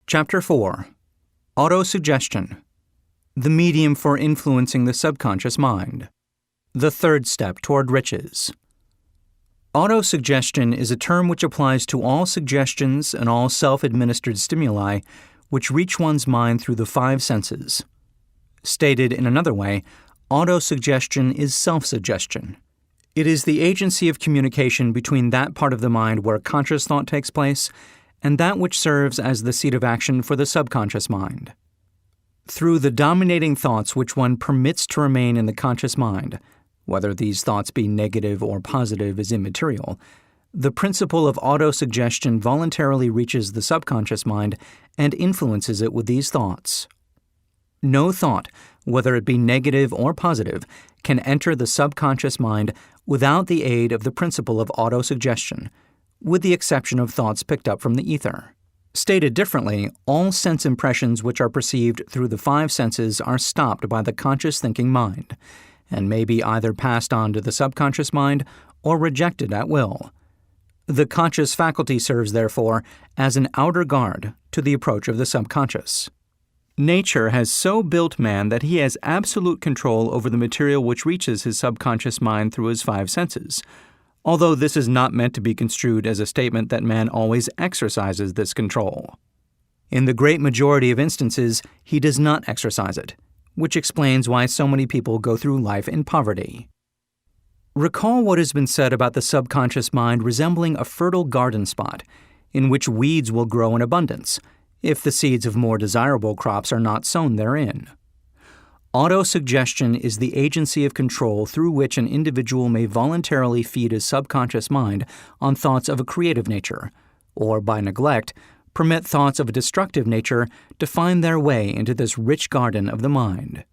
Chapter 4. Autosuggestion. The medium for influencing the subconscious mind. The third step toward riches. Autosuggestion is a term which applies to all suggestions and all self-administered stimuli which reach one's mind through the five senses. Stated in another way, autosuggestion is self-suggestion. It is the agency of communication between that part of the mind where conscious thought takes place and that which serves as the seat of action for the subconscious mind. Through the dominating thoughts which one permits to remain in the conscious mind, whether these thoughts be negative or positive is immaterial, the principle of autosuggestion voluntarily reaches the subconscious mind and influences it with these thoughts. No thought, whether it be negative or positive, can enter the subconscious mind without the aid of the principle of autosuggestion, with the exception of thoughts picked up from the ether. Stated differently, all sense impressions which are perceived through the five senses are stopped by the conscious thinking mind, and may be either passed on to the subconscious mind or rejected at will. The conscious faculty serves, therefore, as an outer guard to the approach of the subconscious. Nature has so built man that he has absolute control over the material which reaches his subconscious mind through his five senses, although this is not meant to be construed as a statement that man always exercises this control. In the great majority of instances, he does not exercise it, which explains why so many people go through life in poverty. Recall what has been said about the subconscious mind resembling a fertile garden spot, in which weeds will grow in abundance, if the seeds of more desirable crops are not sown therein. Autosuggestion is the agency of control through which an individual may voluntarily feed his subconscious mind on thoughts of a creative nature, or by neglect, permit thoughts of a destructive nature to find their way into this rich garden of the mind.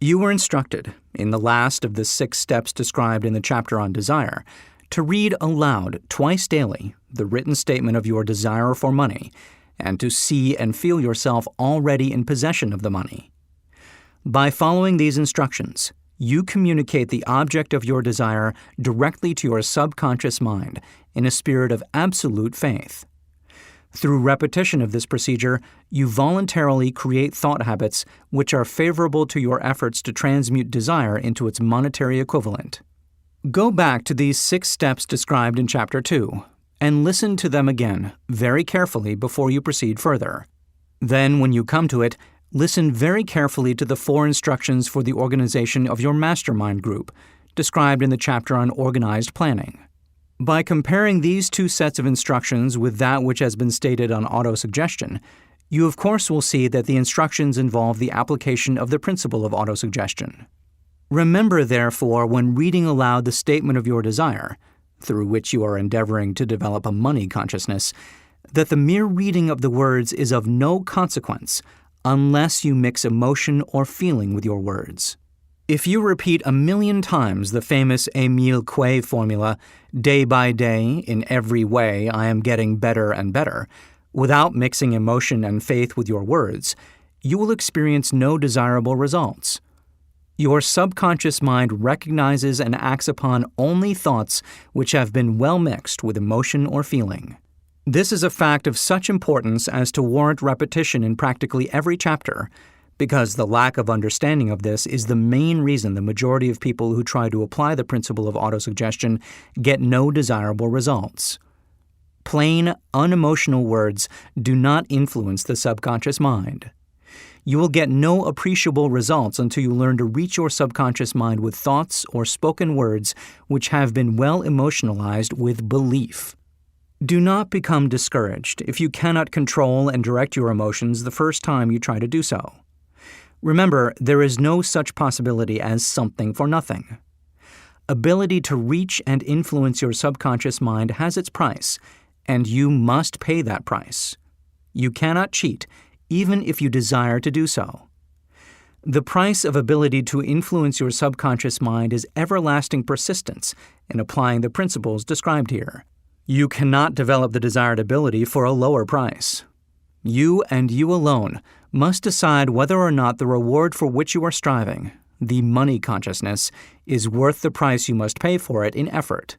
You were instructed, in the last of the 6 steps described in the chapter on desire, to read aloud twice daily the written statement of your desire for money, and to see and feel yourself already in possession of the money. By following these instructions, you communicate the object of your desire directly to your subconscious mind in a spirit of absolute faith. Through repetition of this procedure, you voluntarily create thought habits which are favorable to your efforts to transmute desire into its monetary equivalent. Go back to these 6 steps described in Chapter 2 and listen to them again very carefully before you proceed further. Then, when you come to it, listen very carefully to the 4 instructions for the organization of your mastermind group, described in the chapter on organized planning. By comparing these 2 sets of instructions with that which has been stated on autosuggestion, you of course will see that the instructions involve the application of the principle of autosuggestion. Remember, therefore, when reading aloud the statement of your desire, through which you are endeavoring to develop a money consciousness, that the mere reading of the words is of no consequence unless you mix emotion or feeling with your words. If you repeat 1,000,000 times the famous Émile Coué formula, day by day, in every way I am getting better and better, without mixing emotion and faith with your words, you will experience no desirable results. Your subconscious mind recognizes and acts upon only thoughts which have been well mixed with emotion or feeling. This is a fact of such importance as to warrant repetition in practically every chapter, because the lack of understanding of this is the main reason the majority of people who try to apply the principle of autosuggestion get no desirable results. Plain, unemotional words do not influence the subconscious mind. You will get no appreciable results until you learn to reach your subconscious mind with thoughts or spoken words which have been well emotionalized with belief. Do not become discouraged if you cannot control and direct your emotions the first time you try to do so. Remember, there is no such possibility as something for nothing. Ability to reach and influence your subconscious mind has its price, and you must pay that price. You cannot cheat, even if you desire to do so. The price of ability to influence your subconscious mind is everlasting persistence in applying the principles described here. You cannot develop the desired ability for a lower price. You and you alone must decide whether or not the reward for which you are striving, the money consciousness, is worth the price you must pay for it in effort.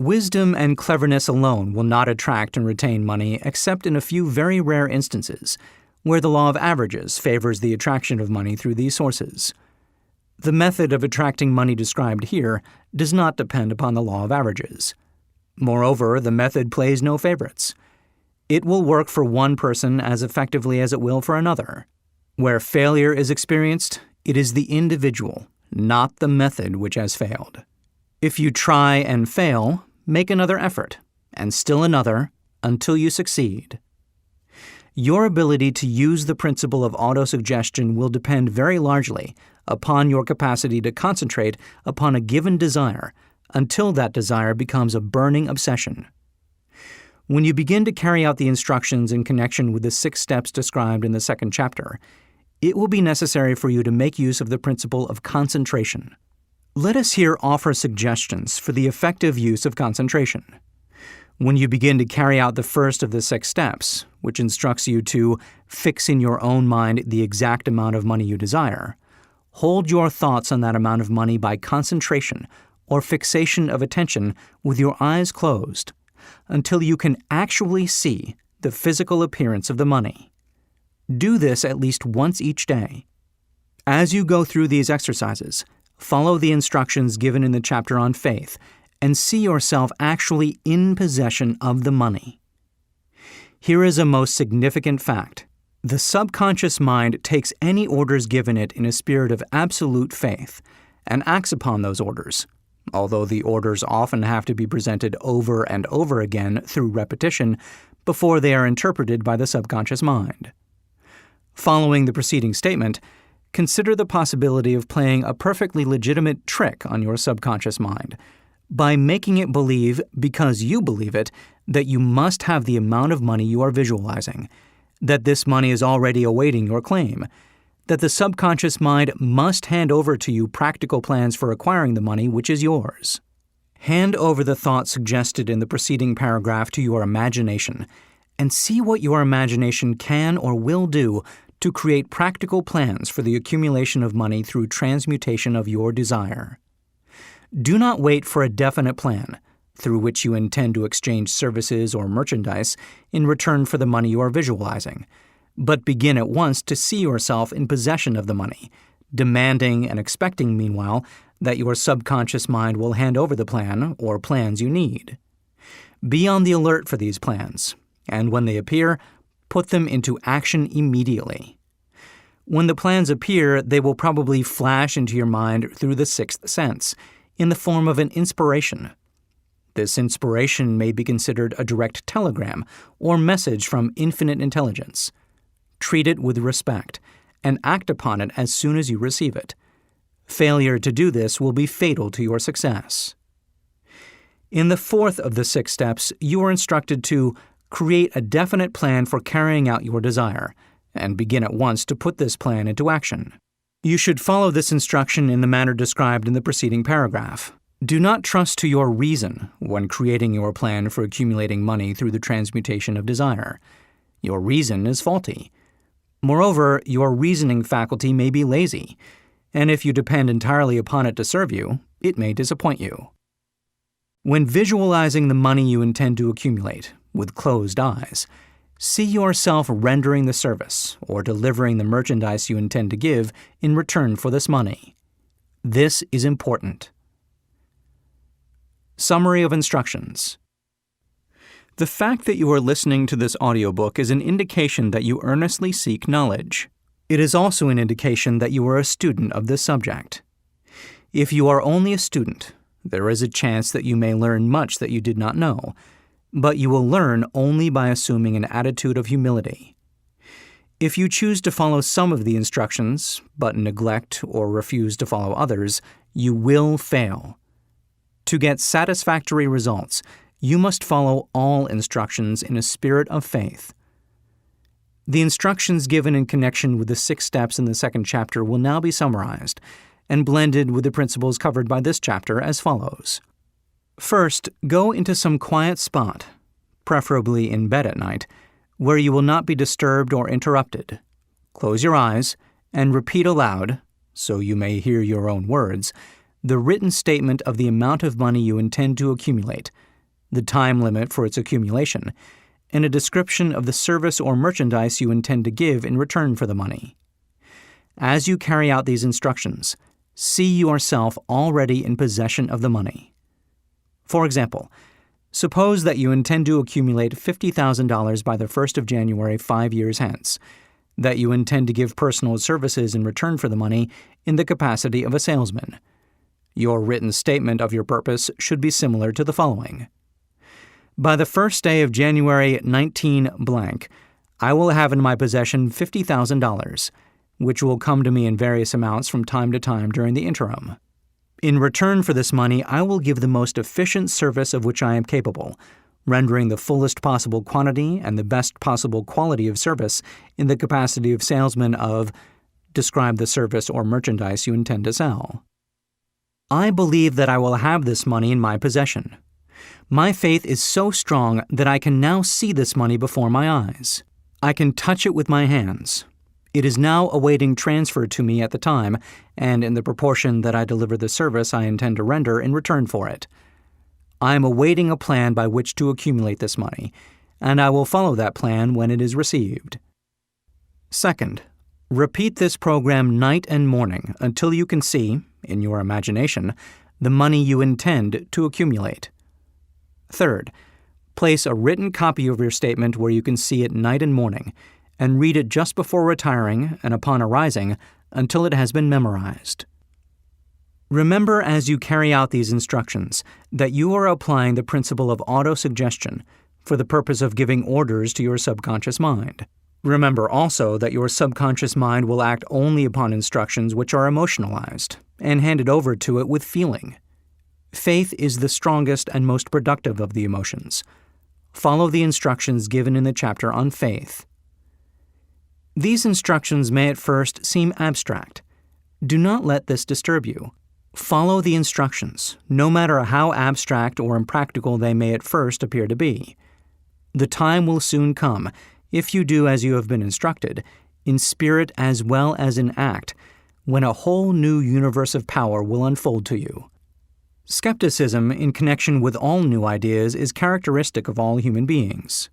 Wisdom and cleverness alone will not attract and retain money except in a few very rare instances, where the law of averages favors the attraction of money through these sources. The method of attracting money described here does not depend upon the law of averages. Moreover, the method plays no favorites. It will work for one person as effectively as it will for another. Where failure is experienced, it is the individual, not the method, which has failed. If you try and fail, make another effort, and still another, until you succeed. Your ability to use the principle of autosuggestion will depend very largely upon your capacity to concentrate upon a given desire until that desire becomes a burning obsession. When you begin to carry out the instructions in connection with the 6 steps described in the 2nd chapter, it will be necessary for you to make use of the principle of concentration. Let us here offer suggestions for the effective use of concentration. When you begin to carry out the first of the 6 steps, which instructs you to fix in your own mind the exact amount of money you desire, hold your thoughts on that amount of money by concentration or fixation of attention with your eyes closed until you can actually see the physical appearance of the money. Do this at least once each day. As you go through these exercises, follow the instructions given in the chapter on faith and see yourself actually in possession of the money. Here is a most significant fact. The subconscious mind takes any orders given it in a spirit of absolute faith and acts upon those orders, although the orders often have to be presented over and over again through repetition before they are interpreted by the subconscious mind. Following the preceding statement, consider the possibility of playing a perfectly legitimate trick on your subconscious mind by making it believe, because you believe it, that you must have the amount of money you are visualizing, that this money is already awaiting your claim, that the subconscious mind must hand over to you practical plans for acquiring the money which is yours. Hand over the thought suggested in the preceding paragraph to your imagination, and see what your imagination can or will do to create practical plans for the accumulation of money through transmutation of your desire. Do not wait for a definite plan, through which you intend to exchange services or merchandise in return for the money you are visualizing, but begin at once to see yourself in possession of the money, demanding and expecting, meanwhile, that your subconscious mind will hand over the plan or plans you need. Be on the alert for these plans, and when they appear, put them into action immediately. When the plans appear, they will probably flash into your mind through the 6th sense, in the form of an inspiration. This inspiration may be considered a direct telegram or message from infinite intelligence. Treat it with respect, and act upon it as soon as you receive it. Failure to do this will be fatal to your success. In the 4th of the 6 steps, you are instructed to create a definite plan for carrying out your desire, and begin at once to put this plan into action. You should follow this instruction in the manner described in the preceding paragraph. Do not trust to your reason when creating your plan for accumulating money through the transmutation of desire. Your reason is faulty. Moreover, your reasoning faculty may be lazy, and if you depend entirely upon it to serve you, it may disappoint you. When visualizing the money you intend to accumulate with closed eyes, see yourself rendering the service or delivering the merchandise you intend to give in return for this money. This is important. Summary of instructions. The fact that you are listening to this audiobook is an indication that you earnestly seek knowledge. It is also an indication that you are a student of this subject. If you are only a student, there is a chance that you may learn much that you did not know, but you will learn only by assuming an attitude of humility. If you choose to follow some of the instructions, but neglect or refuse to follow others, you will fail. To get satisfactory results, you must follow all instructions in a spirit of faith. The instructions given in connection with the 6 steps in the 2nd chapter will now be summarized and blended with the principles covered by this chapter as follows. First, go into some quiet spot, preferably in bed at night, where you will not be disturbed or interrupted. Close your eyes and repeat aloud, so you may hear your own words, the written statement of the amount of money you intend to accumulate, the time limit for its accumulation, and a description of the service or merchandise you intend to give in return for the money. As you carry out these instructions, see yourself already in possession of the money. For example, suppose that you intend to accumulate $50,000 by the 1st of January 5 years hence, that you intend to give personal services in return for the money in the capacity of a salesman. Your written statement of your purpose should be similar to the following. By the first day of January 19 blank, I will have in my possession $50,000, which will come to me in various amounts from time to time during the interim. In return for this money, I will give the most efficient service of which I am capable, rendering the fullest possible quantity and the best possible quality of service in the capacity of salesman of, describe the service or merchandise you intend to sell. I believe that I will have this money in my possession. My faith is so strong that I can now see this money before my eyes. I can touch it with my hands. It is now awaiting transfer to me at the time and in the proportion that I deliver the service I intend to render in return for it. I am awaiting a plan by which to accumulate this money, and I will follow that plan when it is received. Second, repeat this program night and morning until you can see, in your imagination, the money you intend to accumulate. Third, place a written copy of your statement where you can see it night and morning, and read it just before retiring and upon arising until it has been memorized. Remember as you carry out these instructions that you are applying the principle of autosuggestion for the purpose of giving orders to your subconscious mind. Remember also that your subconscious mind will act only upon instructions which are emotionalized and handed over to it with feeling. Faith is the strongest and most productive of the emotions. Follow the instructions given in the chapter on faith. These instructions may at first seem abstract. Do not let this disturb you. Follow the instructions, no matter how abstract or impractical they may at first appear to be. The time will soon come, if you do as you have been instructed, in spirit as well as in act, when a whole new universe of power will unfold to you. Skepticism in connection with all new ideas is characteristic of all human beings.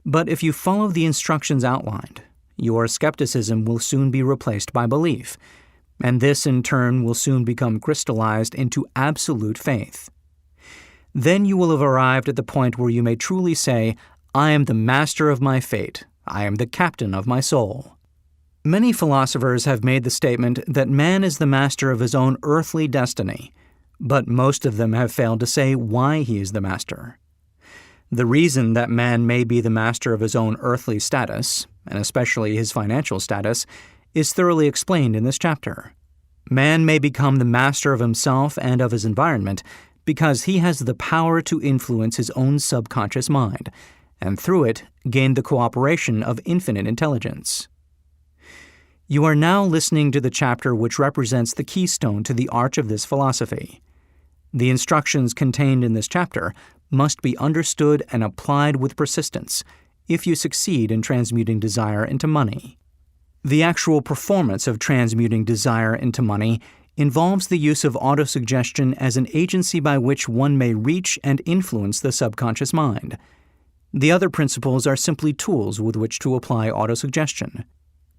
But if you follow the instructions outlined, your skepticism will soon be replaced by belief, and this in turn will soon become crystallized into absolute faith. Then you will have arrived at the point where you may truly say, I am the master of my fate. I am the captain of my soul. Many philosophers have made the statement that man is the master of his own earthly destiny, but most of them have failed to say why he is the master. The reason that man may be the master of his own earthly status, and especially his financial status, is thoroughly explained in this chapter. Man may become the master of himself and of his environment because he has the power to influence his own subconscious mind, and through it gain the cooperation of infinite intelligence. You are now listening to the chapter which represents the keystone to the arch of this philosophy. The instructions contained in this chapter must be understood and applied with persistence if you succeed in transmuting desire into money. The actual performance of transmuting desire into money involves the use of autosuggestion as an agency by which one may reach and influence the subconscious mind. The other principles are simply tools with which to apply autosuggestion.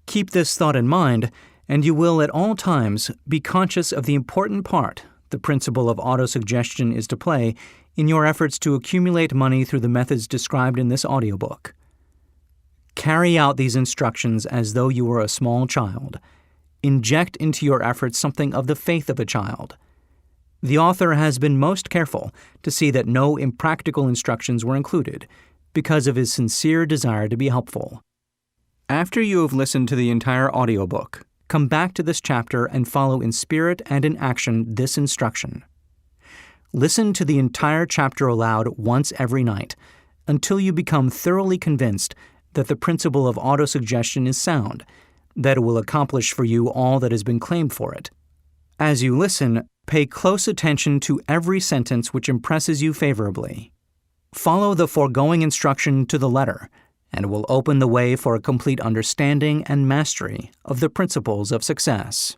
Keep this thought in mind, and you will at all times be conscious of the important part the principle of autosuggestion is to play in your efforts to accumulate money through the methods described in this audiobook. Carry out these instructions as though you were a small child. Inject into your efforts something of the faith of a child. The author has been most careful to see that no impractical instructions were included because of his sincere desire to be helpful. After you have listened to the entire audiobook, come back to this chapter and follow in spirit and in action this instruction. Listen to the entire chapter aloud once every night until you become thoroughly convinced that the principle of autosuggestion is sound, that it will accomplish for you all that has been claimed for it. As you listen, pay close attention to every sentence which impresses you favorably. Follow the foregoing instruction to the letter, and it will open the way for a complete understanding and mastery of the principles of success.